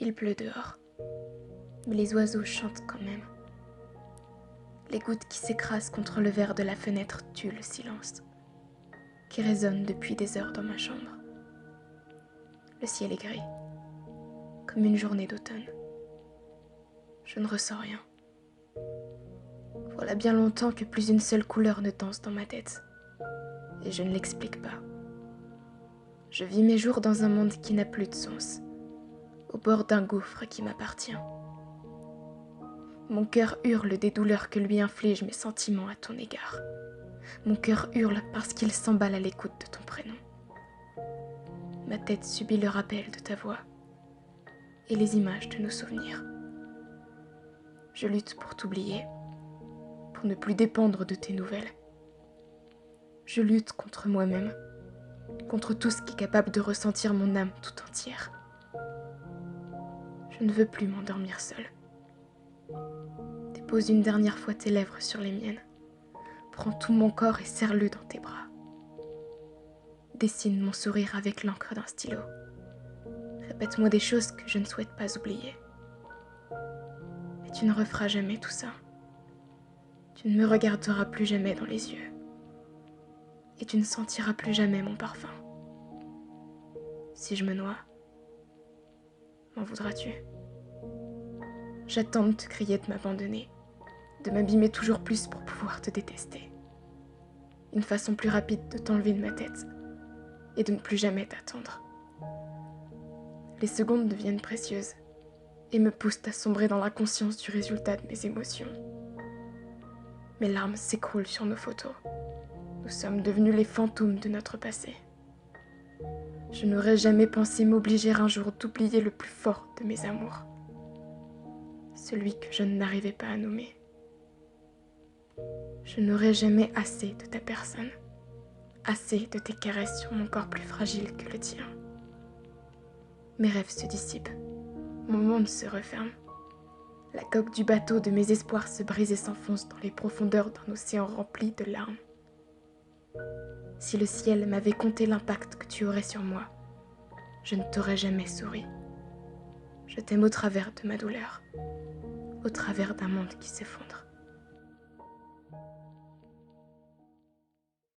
Il pleut dehors, mais les oiseaux chantent quand même. Les gouttes qui s'écrasent contre le verre de la fenêtre tuent le silence, qui résonne depuis des heures dans ma chambre. Le ciel est gris, comme une journée d'automne. Je ne ressens rien. Voilà bien longtemps que plus une seule couleur ne danse dans ma tête, et je ne l'explique pas. Je vis mes jours dans un monde qui n'a plus de sens, au bord d'un gouffre qui m'appartient. Mon cœur hurle des douleurs que lui infligent mes sentiments à ton égard. Mon cœur hurle parce qu'il s'emballe à l'écoute de ton prénom. Ma tête subit le rappel de ta voix et les images de nos souvenirs. Je lutte pour t'oublier, pour ne plus dépendre de tes nouvelles. Je lutte contre moi-même, contre tout ce qui est capable de ressentir mon âme tout entière. Je ne veux plus m'endormir seule. Dépose une dernière fois tes lèvres sur les miennes. Prends tout mon corps et serre-le dans tes bras. Dessine mon sourire avec l'encre d'un stylo. Répète-moi des choses que je ne souhaite pas oublier. Mais tu ne referas jamais tout ça. Tu ne me regarderas plus jamais dans les yeux. Et tu ne sentiras plus jamais mon parfum. Si je me noie, m'en voudras-tu? J'attends de te crier de m'abandonner, de m'abîmer toujours plus pour pouvoir te détester. Une façon plus rapide de t'enlever de ma tête et de ne plus jamais t'attendre. Les secondes deviennent précieuses et me poussent à sombrer dans l'inconscience du résultat de mes émotions. Mes larmes s'écroulent sur nos photos. Nous sommes devenus les fantômes de notre passé. Je n'aurais jamais pensé m'obliger un jour d'oublier le plus fort de mes amours. Celui que je n'arrivais pas à nommer. Je n'aurai jamais assez de ta personne, assez de tes caresses sur mon corps plus fragile que le tien. Mes rêves se dissipent, mon monde se referme. La coque du bateau de mes espoirs se brise et s'enfonce dans les profondeurs d'un océan rempli de larmes. Si le ciel m'avait compté l'impact que tu aurais sur moi, je ne t'aurais jamais souri. Je t'aime au travers de ma douleur, au travers d'un monde qui s'effondre.